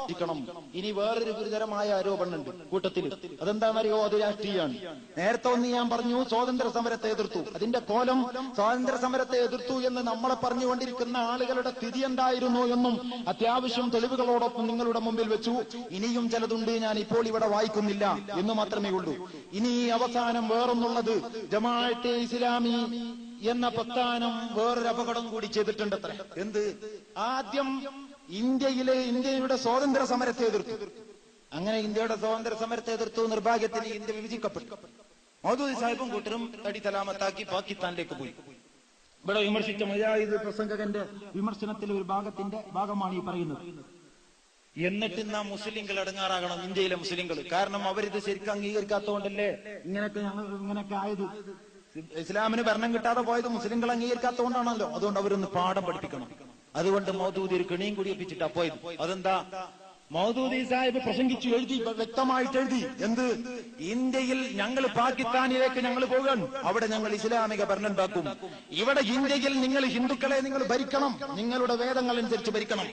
അനുഷ്ഠിക്കണം. ഇനി വേറൊരു ഗുരുതരമായ ആരോപണമുണ്ട് കൂട്ടത്തിൽ. അതെന്താണെന്നറിയോ? അത് രാഷ്ട്രീയമാണ്. നേരത്തെ ഒന്ന് ഞാൻ പറഞ്ഞു സ്വാതന്ത്ര്യ സമരത്തെ എതിർത്തു. അതിന്റെ കോലം സ്വാതന്ത്ര്യ സമരത്തെ എതിർത്തു എന്ന് നമ്മളെ പറഞ്ഞുകൊണ്ടിരിക്കുന്ന ആളുകളുടെ സ്ഥിതി എന്തായിരുന്നു എന്നും അത്യാവശ്യം തെളിവുകളോടൊപ്പം നിങ്ങളുടെ മുമ്പിൽ വെച്ചു. ഇനിയും ചിലതുണ്ട്, ഞാൻ ഇപ്പോൾ ഇവിടെ വായിക്കുന്നില്ല എന്ന് മാത്രമേ ഉള്ളൂ. ഇനി അവസാനം വേറൊന്നുള്ളത്, ജമാഅത്തെ ഇസ്ലാമി എന്ന പ്രസ്ഥാനം വേറൊരു അപകടം കൂടി ചെയ്തിട്ടുണ്ടത്രേ. എന്ത്? ആദ്യം ഇന്ത്യയുടെ സ്വാതന്ത്ര്യ സമരത്തെ എതിർത്തു. അങ്ങനെ ഇന്ത്യയുടെ സ്വാതന്ത്ര്യ സമരത്തെ എതിർത്തു. നിർഭാഗ്യത്തിന് ഇന്ത്യ വിഭജിക്കപ്പെട്ടു. മൗദൂദി സാഹിബും കൂട്ടരും തടി സലാമത്താക്കി പാകിസ്ഥാനിലേക്ക് പോയി. ഇവിടെ വിമർശിച്ച മുജാഹിദ് പ്രസംഗകന്റെ വിമർശനത്തിലെ ഒരു ഭാഗമാണ് ഈ പറയുന്നത്. എന്നിട്ട് നാം മുസ്ലിങ്ങൾ അടങ്ങാറാകണം, ഇന്ത്യയിലെ മുസ്ലിങ്ങൾ. കാരണം അവരിത് ശരിക്കും അംഗീകരിക്കാത്തതുകൊണ്ടല്ലേ ഇങ്ങനെയൊക്കെ ആയത്. ഇസ്ലാമിന് ഭരണം കിട്ടാതെ പോയത് മുസ്ലിങ്ങൾ അംഗീകരിക്കാത്തതുകൊണ്ടാണല്ലോ. അതുകൊണ്ട് അവരൊന്ന് പാഠം പഠിപ്പിക്കണം. അതുകൊണ്ട് മൗദൂദി ഒരു കെണിയും കൂടി ഒപ്പിച്ചിട്ടാ പോയത്. അതെന്താ? മൗദൂദി സാഹിബ് പ്രസംഗിച്ചു, എഴുതി, വ്യക്തമായിട്ട് എഴുതി. എന്ത്? ഇന്ത്യയിൽ ഞങ്ങൾ പാകിസ്ഥാനിലേക്ക് ഞങ്ങൾ പോകാൻ, അവിടെ ഞങ്ങൾ ഇസ്ലാമിക ഭരണം ഉണ്ടാക്കും. ഇവിടെ ഇന്ത്യയിൽ നിങ്ങൾ ഹിന്ദുക്കളെ നിങ്ങൾ ഭരിക്കണം, നിങ്ങളുടെ വേദങ്ങൾ അനുസരിച്ച് ഭരിക്കണം.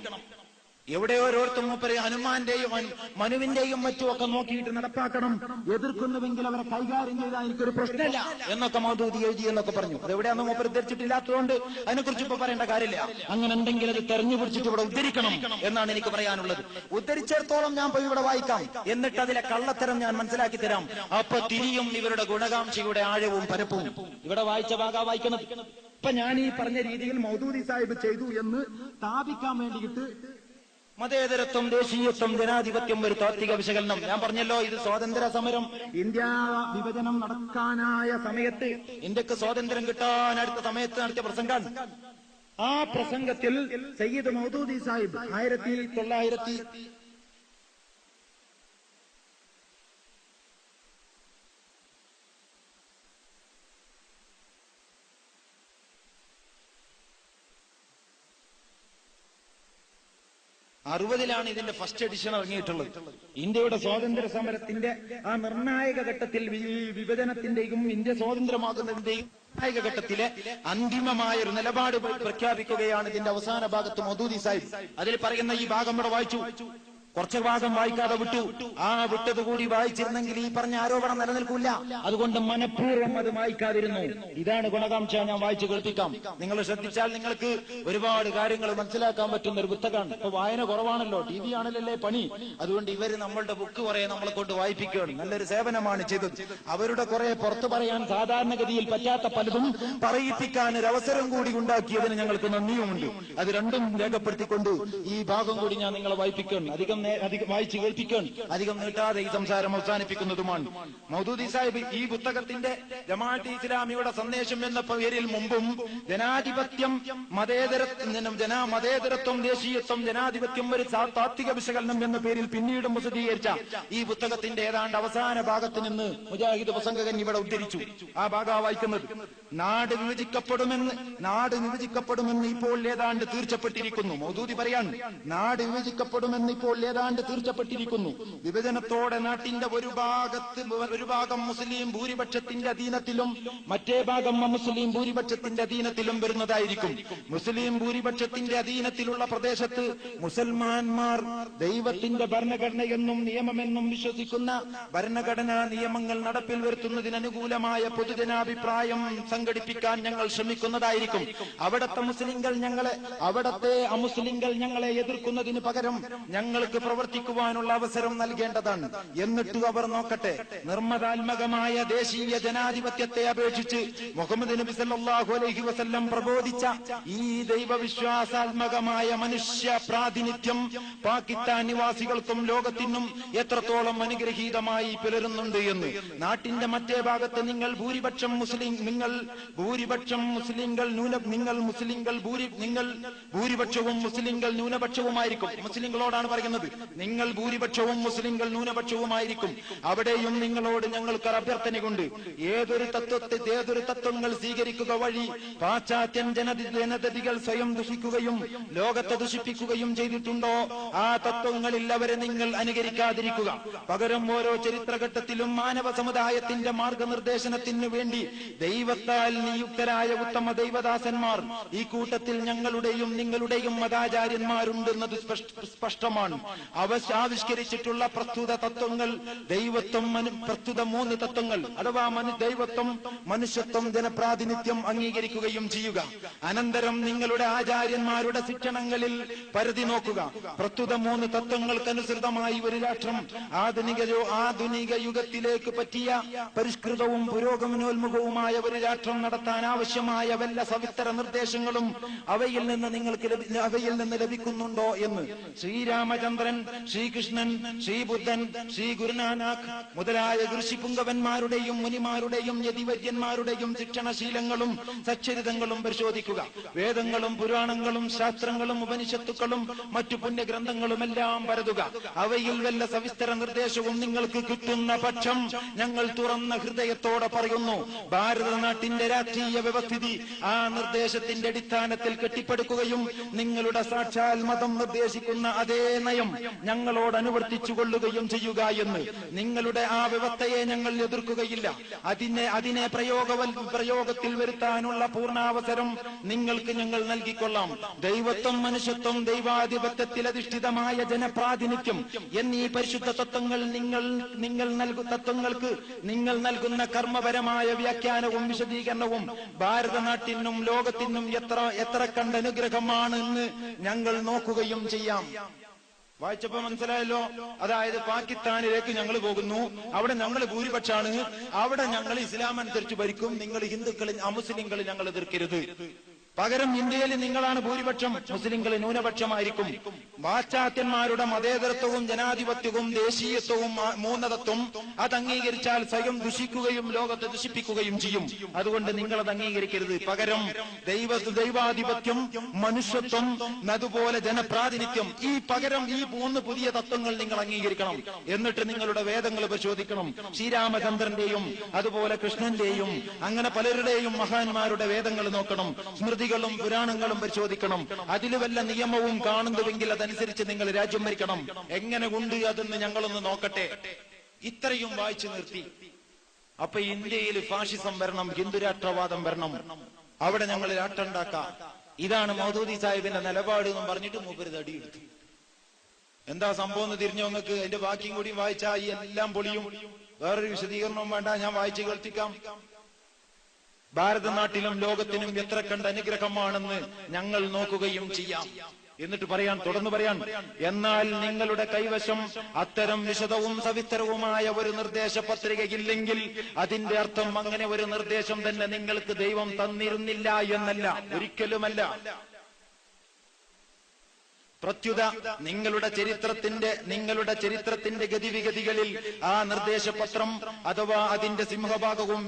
എവിടെ ഓരോരുത്തരും മൂപ്പര് ഹനുമാന്റെയും മനുവിന്റെയും മറ്റുമൊക്കെ നോക്കിയിട്ട് നടപ്പാക്കണം. എതിർക്കുന്നുവെങ്കിൽ അവരെ കൈകാര്യം ചെയ്താൽ എനിക്കൊരു പ്രശ്നമില്ല എന്നൊക്കെ മൗദൂദി എഴുതി എന്നൊക്കെ പറഞ്ഞു. അതെവിടെയാന്ന് മൂപ്പര് ധരിച്ചിട്ടില്ലാത്തതുകൊണ്ട് അതിനെക്കുറിച്ച് ഇപ്പൊ പറയേണ്ട കാര്യമില്ല. അങ്ങനെ എന്തെങ്കിലും അത് തെരഞ്ഞു പിടിച്ചിട്ട് ഇവിടെ ഉദ്ധരിക്കണം എന്നാണ് എനിക്ക് പറയാനുള്ളത്. ഉദ്ധരിച്ചിടത്തോളം ഞാൻ പോയി ഇവിടെ വായിക്കാം. എന്നിട്ട് അതിലെ കള്ളത്തരം ഞാൻ മനസ്സിലാക്കി തരാം. അപ്പൊ തിരിയും ഇവരുടെ ഗുണകാംക്ഷയുടെ ആഴവും പരപ്പും. ഇവിടെ വായിച്ച ഭാഗം വായിക്കുന്നത്. ഇപ്പൊ ഞാൻ ഈ പറഞ്ഞ രീതിയിൽ മൗദൂദി സാഹിബ് ചെയ്തു എന്ന് സ്ഥാപിക്കാൻ വേണ്ടിയിട്ട് മതേതരത്വം, ദേശീയത്വം, ജനാധിപത്യം ഒരു താത്വിക വിശകലനം. ഞാൻ പറഞ്ഞല്ലോ, ഇത് സ്വാതന്ത്ര്യ സമരം, ഇന്ത്യ വിഭജനം നടക്കാനായ സമയത്ത്, ഇന്ത്യക്ക് സ്വാതന്ത്ര്യം കിട്ടാൻ അടുത്ത സമയത്ത് നടത്തിയ പ്രസംഗം. ആ പ്രസംഗത്തിൽ സയ്യിദ് മൗദൂദി സാഹിബ് 1960 ഇതിന്റെ ഫസ്റ്റ് എഡിഷൻ ഇറങ്ങിയിട്ടുള്ളത്. ഇന്ത്യയുടെ സ്വാതന്ത്ര്യ സമരത്തിന്റെ ആ നിർണായക ഘട്ടത്തിൽ, വിഭജനത്തിന്റെയും ഇന്ത്യ സ്വാതന്ത്ര്യമാകുന്നതിന്റെയും നിർണായക ഘട്ടത്തിലെ അന്തിമമായ ഒരു നിലപാട് പ്രഖ്യാപിക്കുകയാണ് ഇതിന്റെ അവസാന ഭാഗത്ത് മൗദൂദി സാഹിബ്. അതിൽ പറയുന്ന ഈ ഭാഗം ഇവിടെ വായിച്ചു. കുറച്ച് ഭാഗം വായിക്കാതെ വിട്ടു. ആ വിട്ടത് കൂടി വായിച്ചിരുന്നെങ്കിൽ ഈ പറഞ്ഞ ആരോപണം നിലനിൽക്കില്ല. അതുകൊണ്ട് മനഃപൂർവ്വം അത് വായിക്കാതിരുന്നു. ഇതാണ് ഗുണകാംക്ഷ. ഞാൻ വായിച്ചു കേൾപ്പിക്കാം. നിങ്ങൾ ശ്രദ്ധിച്ചാൽ നിങ്ങൾക്ക് ഒരുപാട് കാര്യങ്ങൾ മനസ്സിലാക്കാൻ പറ്റുന്ന ഒരു പുസ്തകമാണ്. ഇപ്പൊ വായന കുറവാണല്ലോ, ടി വി ആണല്ലേ പണി. അതുകൊണ്ട് ഇവര് നമ്മളുടെ ബുക്ക് കുറെ നമ്മളെ കൊണ്ട് വായിപ്പിക്കുകയാണ്. നല്ലൊരു സേവനമാണ് ചെയ്തത്. അവരുടെ കുറെ പുറത്തു പറയാൻ സാധാരണഗതിയിൽ പറ്റാത്ത പലതും പറയിപ്പിക്കാൻ ഒരു അവസരം കൂടി ഉണ്ടാക്കിയതിന് ഞങ്ങൾക്ക് നന്ദിയുമുണ്ട്. അത് രണ്ടും രേഖപ്പെടുത്തിക്കൊണ്ട് ഈ ഭാഗം കൂടി ഞാൻ നിങ്ങളെ വായിപ്പിക്കുകയാണ്. അധികം വായിച്ചു കേൾപ്പിക്കാൻ, അധികം നീട്ടാതെ ഈ സംസാരം അവസാനിപ്പിക്കുന്നതുമാണ്. മൗദൂദി സാഹിബ് ഈ പുസ്തകത്തിന്റെ ജമാഅത്തെ ഇസ്ലാമിയുടെ സന്ദേശം എന്ന പേരിൽ മുമ്പും ജനാധിപത്യം, മതേതരത്വം, ദേശീയത്വം, ജനാധിപത്യം ഒരു താത്വിക വിശകലനം എന്ന പേരിൽ പിന്നീട് പ്രസിദ്ധീകരിച്ച ഈ പുസ്തകത്തിന്റെ ഏതാണ്ട് അവസാന ഭാഗത്ത് നിന്ന് മുജാഹിദ് പ്രസംഗകൻ ഇവിടെ ഉദ്ധരിച്ചു. ആ ഭാഗം വായിക്കുന്നത്: നാട് വിഭജിക്കപ്പെടുമെന്ന് ഇപ്പോൾ ഏതാണ്ട് തീർച്ചപ്പെട്ടിരിക്കുന്നു. മൗദൂദി പറയാൻ, നാട് വിഭജിക്കപ്പെടുമെന്ന് ഇപ്പോൾ ഏതാണ്ട് തീർച്ചപ്പെട്ടിരിക്കുന്നു. വിഭജനത്തോടെ നാട്ടിന്റെ ഒരു ഭാഗം മുസ്ലിം ഭൂരിപക്ഷത്തിന്റെ അധീനത്തിലും മറ്റേ ഭാഗം അമുസ്ലിം ഭൂരിപക്ഷത്തിന്റെ അധീനത്തിലും വരുന്നതായിരിക്കും. മുസ്ലിം ഭൂരിപക്ഷത്തിന്റെ അധീനത്തിലുള്ള പ്രദേശത്ത് മുസൽമാന്മാർ ദൈവത്തിന്റെ ഭരണഘടനയെന്നും നിയമമെന്നും വിശ്വസിക്കുന്ന ഭരണഘടനാ നിയമങ്ങൾ നടപ്പിൽ വരുത്തുന്നതിന് അനുകൂലമായ പൊതുജനാഭിപ്രായം സംഘടിപ്പിക്കാൻ ഞങ്ങൾ ശ്രമിക്കുന്നതായിരിക്കും. അവിടത്തെ അമുസ്ലിങ്ങൾ ഞങ്ങളെ എതിർക്കുന്നതിന് പകരം ഞങ്ങൾക്ക് പ്രവർത്തിക്കുവാനുള്ള അവസരം നൽകേണ്ടതാണ്. എന്നിട്ട് അവർ നോക്കട്ടെ, നിർമ്മതാത്മകമായ ദേശീയ ജനാധിപത്യത്തെ അപേക്ഷിച്ച് മുഹമ്മദ് നബി സല്ലല്ലാഹു അലൈഹി വസല്ലം പ്രബോധിച്ച ഈ ദൈവവിശ്വാസാത്മകമായ മനുഷ്യ പ്രാതിനിധ്യം പാകിസ്ഥാൻ നിവാസികൾക്കും ലോകത്തിനും എത്രത്തോളം അനുഗ്രഹീതമായി പുലരുന്നുണ്ട് എന്ന്. നാട്ടിന്റെ മറ്റേ ഭാഗത്ത് നിങ്ങൾ ഭൂരിപക്ഷം ഭൂരിപക്ഷവും മുസ്ലിങ്ങൾ ന്യൂനപക്ഷവുമായിരിക്കും. മുസ്ലിങ്ങളോടാണ് പറയുന്നത്. നിങ്ങൾ ഭൂരിപക്ഷവും മുസ്ലിങ്ങൾ ന്യൂനപക്ഷവുമായിരിക്കും. അവിടെയും നിങ്ങളോട് ഞങ്ങൾക്ക് അഭ്യർത്ഥനയുണ്ട്. ഏതൊരു തത്വങ്ങൾ സ്വീകരിക്കുക വഴി പാശ്ചാത്യൻ ജനതകൾ സ്വയം ദുഷിക്കുകയും ലോകത്തെ ദുഷിപ്പിക്കുകയും ചെയ്തിട്ടുണ്ടോ, ആ തത്വങ്ങളിൽ അവരെ നിങ്ങൾ അനുകരിക്കാതിരിക്കുക. പകരം ഓരോ ചരിത്രഘട്ടത്തിലും മാനവ സമുദായത്തിന്റെ മാർഗനിർദ്ദേശനത്തിനു വേണ്ടി ദൈവത്താൽ നിയുക്തരായ ഉത്തമ ദൈവദാസന്മാർ ഈ കൂട്ടത്തിൽ ഞങ്ങളുടെയും നിങ്ങളുടെയും മതാചാര്യന്മാരുണ്ടെന്നത് സ്പഷ്ടമാണ്. ആവിഷ്കരിച്ചിട്ടുള്ള പ്രസ്തുത തത്വങ്ങൾ ദൈവത്വം, പ്രസ്തുത 3 തത്വങ്ങൾ അഥവാ ദൈവത്വം, മനുഷ്യത്വം, ജനപ്രാതിനിധ്യം അംഗീകരിക്കുകയും ചെയ്യുക. അനന്തരം നിങ്ങളുടെ ആചാര്യന്മാരുടെ ശിക്ഷണങ്ങളിൽ പരിധി നോക്കുക. പ്രസ്തുത 3 തത്വങ്ങൾക്കനുസൃതമായി ഒരു രാഷ്ട്രം ആധുനിക യുഗത്തിലേക്ക് പറ്റിയ പരിഷ്കൃതവും പുരോഗമനോന്മുഖവുമായ ഒരു രാഷ്ട്രം നടത്താൻ ആവശ്യമായ വല്ല സവിസ്തര നിർദ്ദേശങ്ങളും അവയിൽ നിന്ന് ലഭിക്കുന്നുണ്ടോ എന്ന് ശ്രീരാമചന്ദ്രൻ, ശ്രീകൃഷ്ണൻ, ശ്രീബുദ്ധൻ, ശ്രീ ഗുരുനാനാക്ക് മുതലായ ഋഷിപുങ്കവന്മാരുടെയും മുനിമാരുടെയും യതിവര്യന്മാരുടെയും ശിക്ഷണശീലങ്ങളും സച്ചരിതങ്ങളും പരിശോധിക്കുക. വേദങ്ങളും പുരാണങ്ങളും ശാസ്ത്രങ്ങളും ഉപനിഷത്തുക്കളും മറ്റു പുണ്യഗ്രന്ഥങ്ങളുമെല്ലാം പരതുക. അവയിൽ വല്ല സവിസ്തര നിർദ്ദേശവും നിങ്ങൾക്ക് കിട്ടുന്ന പക്ഷം ഞങ്ങൾ തുറന്ന ഹൃദയത്തോടെ പറയുന്നു, ഭാരതനാട്ടിന്റെ രാഷ്ട്രീയ വ്യവസ്ഥിതി ആ നിർദ്ദേശത്തിന്റെ അടിസ്ഥാനത്തിൽ കെട്ടിപ്പടുക്കുകയും നിങ്ങളുടെ സാക്ഷാൽ മതം നിർദ്ദേശിക്കുന്ന അതേ നയം ഞങ്ങളോട് അനുവർത്തിച്ചുകൊള്ളുകയും ചെയ്യുക എന്ന്. നിങ്ങളുടെ ആ വ്യവസ്ഥയെ ഞങ്ങൾ എതിർക്കുകയില്ല. അതിനെ പ്രയോഗത്തിൽ വരുത്താനുള്ള പൂർണ്ണാവസരം നിങ്ങൾക്ക് ഞങ്ങൾ നൽകിക്കൊള്ളാം. ദൈവത്വം, മനുഷ്യത്വം, ദൈവാധിപത്യത്തിൽ അധിഷ്ഠിതമായ ജനപ്രാതിനിധ്യം എന്നീ പരിശുദ്ധ തത്വങ്ങൾ നിങ്ങൾ നൽകുന്ന കർമ്മപരമായ വ്യാഖ്യാനവും വിശദീകരണവും ഭാരതനാട്ടിനും ലോകത്തിനും എത്ര കണ്ട അനുഗ്രഹമാണെന്ന് ഞങ്ങൾ നോക്കുകയും ചെയ്യാം. വായിച്ചപ്പോ മനസ്സിലായല്ലോ. അതായത് പാകിസ്ഥാനിലേക്ക് ഞങ്ങൾ പോകുന്നു, അവിടെ ഞങ്ങൾ ഭൂരിപക്ഷാണ്, അവിടെ ഞങ്ങൾ ഇസ്ലാം അനുസരിച്ച് ഭരിക്കും, നിങ്ങൾ ഹിന്ദുക്കളിൽ അമുസ്ലിങ്ങളിൽ ഞങ്ങൾ എതിർക്കരുത്. പകരം ഇന്ത്യയിൽ നിങ്ങളാണ് ഭൂരിപക്ഷം, മുസ്ലിങ്ങൾ ന്യൂനപക്ഷമായിരിക്കും. പാശ്ചാത്യന്മാരുടെ മതേതരത്വവും ജനാധിപത്യവും ദേശീയത്വവും മൂന്നതത്വം അത് അംഗീകരിച്ചാൽ സ്വയം ദുഷിക്കുകയും ലോകത്തെ ദുഷിപ്പിക്കുകയും ചെയ്യും. അതുകൊണ്ട് നിങ്ങൾ അത് അംഗീകരിക്കരുത്. പകരം ദൈവാധിപത്യം, മനുഷ്യത്വം, അതുപോലെ ജനപ്രാതിനിധ്യം, ഈ 3 പുതിയ തത്വങ്ങൾ നിങ്ങൾ അംഗീകരിക്കണം. എന്നിട്ട് നിങ്ങളുടെ വേദങ്ങൾ പരിശോധിക്കണം. ശ്രീരാമചന്ദ്രന്റെയും അതുപോലെ കൃഷ്ണന്റെയും അങ്ങനെ പലരുടെയും മഹാന്മാരുടെ വേദങ്ങൾ നോക്കണം. സ്മൃതികളും പുരാണങ്ങളും പരിശോധിക്കണം. അതിൽ വല്ല നിയമവും കാണുന്നുവെങ്കിൽ അതനുസരിച്ച് നിങ്ങൾ രാജ്യം ഭരിക്കണം. എങ്ങനെ ഉണ്ട് അതെന്ന് ഞങ്ങളൊന്ന് നോക്കട്ടെ. ഇത്രയും വായിച്ചു നിർത്തി. അപ്പൊ ഇന്ത്യയിൽ ഫാഷിസം വരണം, ഹിന്ദുരാഷ്ട്രവാദം വരണം, അവിടെ ഞങ്ങൾ രാഷ്ട്രമുണ്ടാക്കാം. ഇതാണ് മൗദൂദി സാഹിബിന്റെ നിലപാട് എന്നും പറഞ്ഞിട്ട് മൂപ്പര് തടിയെടുത്തു. എന്താ സംഭവം എന്ന് തിരിഞ്ഞു നിങ്ങൾക്ക്? അതിന്റെ ബാക്കിയും കൂടി വായിച്ചാ ഈ എല്ലാം പൊളിയും. വേറൊരു വിശദീകരണവും വേണ്ട, ഞാൻ വായിച്ചു കേൾപ്പിക്കാം. ഭാരതനാട്ടിലും ലോകത്തിനും എത്ര കണ്ട അനുഗ്രഹമാണെന്ന് ഞങ്ങൾ നോക്കുകയും ചെയ്യാം. എന്നിട്ട് തുടർന്ന് പറയാൻ, എന്നാൽ നിങ്ങളുടെ കൈവശം അത്തരം വിശദവും സവിസ്തരവുമായ ഒരു നിർദ്ദേശ പത്രികയില്ലെങ്കിൽ അതിന്റെ അർത്ഥം അങ്ങനെ ഒരു നിർദ്ദേശം തന്നെ നിങ്ങൾക്ക് ദൈവം തന്നിരുന്നില്ല എന്നല്ല, ഒരിക്കലുമല്ല. പ്രത്യുത നിങ്ങളുടെ ചരിത്രത്തിന്റെ ഗതിവിഗതികളിൽ ആ നിർദ്ദേശപത്രം അഥവാ അതിന്റെ സിംഹഭാഗവും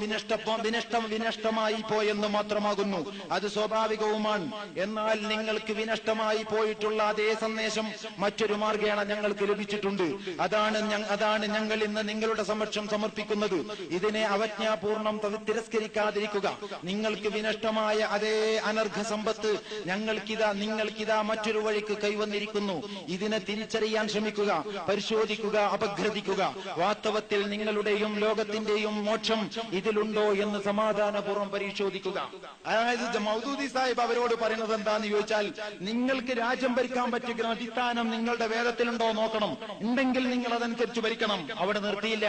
വിനഷ്ടമായി പോയെന്ന് മാത്രമാകുന്നു. അത് സ്വാഭാവികവുമാണ്. എന്നാൽ നിങ്ങൾക്ക് വിനഷ്ടമായി പോയിട്ടുള്ള അതേ സന്ദേശം മറ്റൊരു മാർഗേണ ഞങ്ങൾക്ക് ലഭിച്ചിട്ടുണ്ട്. അതാണ് ഞങ്ങൾ ഇന്ന് നിങ്ങളുടെ സമക്ഷം സമർപ്പിക്കുന്നത്. ഇതിനെ അവജ്ഞാപൂർണം തിരസ്കരിക്കാതിരിക്കുക. നിങ്ങൾക്ക് വിനഷ്ടമായ അതേ അനർഘ സമ്പത്ത് നിങ്ങൾക്കിതാ മറ്റൊരു വഴിക്ക് കൈവന്നിരിക്കുന്നു. ഇതിനെ തിരിച്ചറിയാൻ ശ്രമിക്കുക, പരിശോധിക്കുക, അപഗ്രഥിക്കുക. വാസ്തവത്തിൽ നിങ്ങളുടെയും ലോകത്തിന്റെയും മോക്ഷം ഇതിലുണ്ടോ എന്ന് സമാധാനപൂർവ്വം പരിശോധിക്കുക. അതായത് മൗദൂദി സാഹിബ് അവരോട് പറയുന്നത് എന്താന്ന് ചോദിച്ചാൽ, നിങ്ങൾക്ക് രാജ്യം ഭരിക്കാൻ പറ്റുന്ന അടിസ്ഥാനം നിങ്ങളുടെ വേദത്തിലുണ്ടോ നോക്കണം. ഉണ്ടെങ്കിൽ നിങ്ങൾ അതനുസരിച്ച് ഭരിക്കണം. അവിടെ നിർത്തിയില്ല.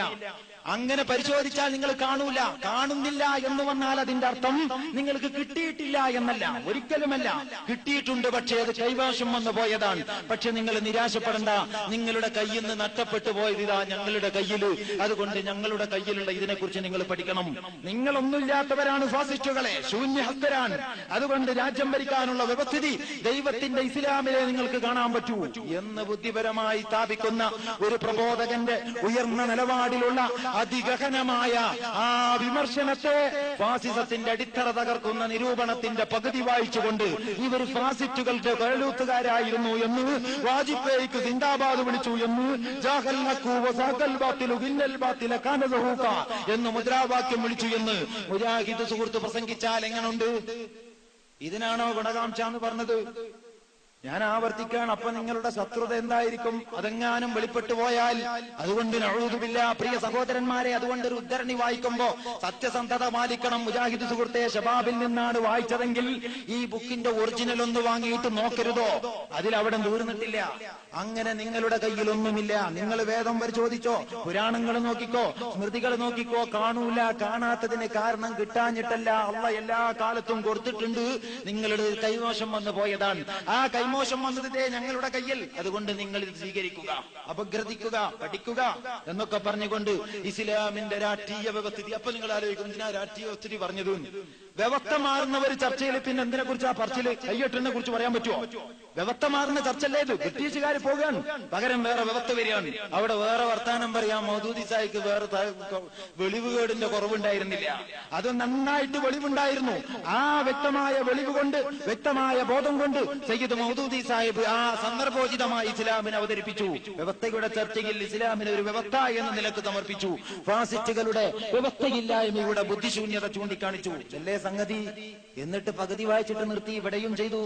അങ്ങനെ പരിശോധിച്ചാൽ നിങ്ങൾ കാണുന്നില്ല എന്ന് വന്നാൽ അതിന്റെ അർത്ഥം നിങ്ങൾക്ക് കിട്ടിയിട്ടില്ല എന്നല്ല, ഒരിക്കലുമല്ല. കിട്ടിയിട്ടുണ്ട്, പക്ഷേ അത് കൈവശം വന്നു പോയതാണ്. പക്ഷെ നിങ്ങൾ നിരാശപ്പെടണ്ട. നിങ്ങളുടെ കയ്യിൽ നിന്ന് നഷ്ടപ്പെട്ടു പോയത് ഇതാ ഞങ്ങളുടെ കയ്യിൽ. അതുകൊണ്ട് ഞങ്ങളുടെ കയ്യിലുള്ള ഇതിനെക്കുറിച്ച് നിങ്ങൾ പഠിക്കണം. നിങ്ങളൊന്നുമില്ലാത്തവരാണ് ഫാസിസ്റ്റുകളെ, ശൂന്യഹസ്തരാണ്. അതുകൊണ്ട് രാജ്യം ഭരിക്കാനുള്ള വ്യവസ്ഥിതി ദൈവത്തിന്റെ ഇസ്ലാമിലെ നിങ്ങൾക്ക് കാണാൻ പറ്റൂ എന്ന് ബുദ്ധിപരമായി സ്ഥാപിക്കുന്ന ഒരു പ്രബോധകന്റെ ഉയർന്ന നിലപാടിലുള്ള അതിഗഹനമായ ആ വിമർശനത്തെ ഫാസിസത്തിന്റെ അടിത്തറ തകർക്കുന്ന നിരൂപണത്തിന്റെ പകുതി വായിച്ചുകൊണ്ട് ഇവർ ഫാസിസ്റ്റുകളുടെ കഴലൂത്തുകാരായിരുന്നു എന്ന്, വാജ്പേയിക്ക് സിന്ദാബാദ് വിളിച്ചു എന്ന്, എന്ന് മുദ്രാവാക്യം വിളിച്ചു എന്ന് മുജാഹിദ് സുഹൃത്ത് പ്രസംഗിച്ചാൽ എങ്ങനുണ്ട്? ഇതിനാണോ ഗുണകാംക്ഷ എന്ന് പറഞ്ഞത്? ഞാൻ ആവർത്തിക്കാൻ. അപ്പൊ നിങ്ങളുടെ ശത്രുത എന്തായിരിക്കും? അതെങ്ങാനും വെളിപ്പെട്ടു പോയാൽ. അതുകൊണ്ട് നഊദുബില്ല, പ്രിയ സഹോദരന്മാരെ, അതുകൊണ്ട് ഒരു ഉദ്ധരണി വായിക്കുമ്പോ സത്യസന്ധത പാലിക്കണം. മുജാഹിദ് സുഹൃത്തെ, ശബാബിൽ നിന്നാണ് വായിച്ചതെങ്കിൽ ഈ ബുക്കിന്റെ ഒറിജിനൽ ഒന്ന് വാങ്ങിയിട്ട് നോക്കരുതോ? അതിലവിടെ തീർന്നിട്ടില്ല. അങ്ങനെ നിങ്ങളുടെ കയ്യിലൊന്നുമില്ല. നിങ്ങൾ വേദം പരിശോധിച്ചോ, പുരാണങ്ങൾ നോക്കിക്കോ, സ്മൃതികൾ നോക്കിക്കോ, കാണൂല. കാണാത്തതിന് കാരണം കിട്ടാഞ്ഞിട്ടല്ല, അള്ളാഹ് എല്ലാ കാലത്തും കൊടുത്തിട്ടുണ്ട്. നിങ്ങളുടെ കൈമോശം വന്നു പോയതാണ്. ആ കൈമോശം വന്നതിന്റെ ഞങ്ങളുടെ കയ്യിൽ. അതുകൊണ്ട് നിങ്ങൾ ഇത് സ്വീകരിക്കുക, അപഗ്രഥിക്കുക, പഠിക്കുക എന്നൊക്കെ പറഞ്ഞുകൊണ്ട് ഇസ്ലാമിന്റെ രാഷ്ട്രീയ വ്യവസ്ഥിതി. അപ്പൊ നിങ്ങൾ ആലോചിക്കും, എന്തിനാ രാഷ്ട്രീയ വ്യവസ്ഥിതി പറഞ്ഞത്? വ്യവസ്ഥ മാറുന്ന ഒരു ചർച്ചയിൽ പിന്നെ എന്തിനെ കുറിച്ചാ പറച്ചില്? കയ്യെട്ടിനെ കുറിച്ച് പറയാൻ പറ്റുമോ? വ്യവസ്ഥ മാറുന്ന ചർച്ചല്ലേ ഇത്? ബ്രിട്ടീഷുകാർ പോവുകയാണ്, പകരം വേറെ വ്യവസ്ഥ വരികയാണ്. അവിടെ വേറെ വർത്താനം പറയാം. മൗദൂദി സാഹിക്ക് വേറെ വെളിവുകേടിന്റെ കുറവുണ്ടായിരുന്നില്ല, അത് നന്നായിട്ട് വെളിവുണ്ടായിരുന്നു. ആ വ്യക്തമായ വെളിവ് കൊണ്ട്, വ്യക്തമായ ബോധം കൊണ്ട് സയ്യിദ് മൗദൂദി സാഹിബ് ആ സന്ദർഭോചിതമായി ഇസ്ലാമിനെ അവതരിപ്പിച്ചു. വ്യവസ്ഥയുടെ ചർച്ചയിൽ ഇസ്ലാമിനെ ഒരു വ്യവസ്ഥ എന്ന നിലക്ക് സമർപ്പിച്ചു. ഫാസിസ്റ്റുകളുടെ വ്യവസ്ഥയില്ലായ്മയുടെ ബുദ്ധിശൂന്യത ചൂണ്ടിക്കാണിച്ചു. അല്ലേ സംഗതി? എന്നിട്ട് പകുതി വായിച്ചിട്ട് നിർത്തി. ഇവിടെയും ചെയ്തു.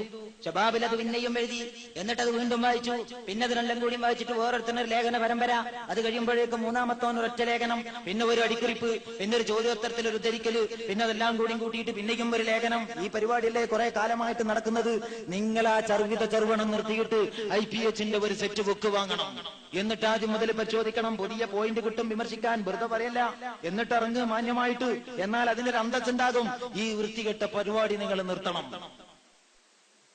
ശബാബിൽ അത് പിന്നെയും എഴുതി, എന്നിട്ടത് വീണ്ടും വായിച്ചു. പിന്നെ അത് രണ്ടും കൂടി വായിച്ചിട്ട് വേറൊരുത്തനൊരു ലേഖന പരമ്പര. അത് കഴിയുമ്പോഴേക്കും മൂന്നാമത്തോൻ ഒരൊറ്റ ലേഖനം, പിന്നെ ഒരു അടിക്കുറിപ്പ്, പിന്നെ ഒരു ചോദ്യോത്തരത്തിൽ ഒരു ഉദ്ധരിക്കല്, പിന്നെ അതെല്ലാം കൂടി കൂട്ടിയിട്ട് പിന്നെയും ഒരു ലേഖനം. ഈ പരിപാടിയല്ലേ കുറെ കാലമായിട്ട് നടക്കുന്നത്? നിങ്ങൾ ആ ചെറുവണം നിർത്തിയിട്ട് IPH-ന്റെ ഒരു സെറ്റ് ബുക്ക് വാങ്ങണം. എന്നിട്ട് ആദ്യം മുതൽ പരിശോധിക്കണം. പുതിയ പോയിന്റ് കിട്ടും വിമർശിക്കാൻ, വെറുതെ പറയല്ല. എന്നിട്ട് ഇറങ്ങ് മാന്യമായിട്ട്. എന്നാൽ അതിനൊരു അന്തസ്സുണ്ടാകും. ഈ വൃത്തികെട്ട പരിപാടി നിങ്ങൾ നിർത്തണം.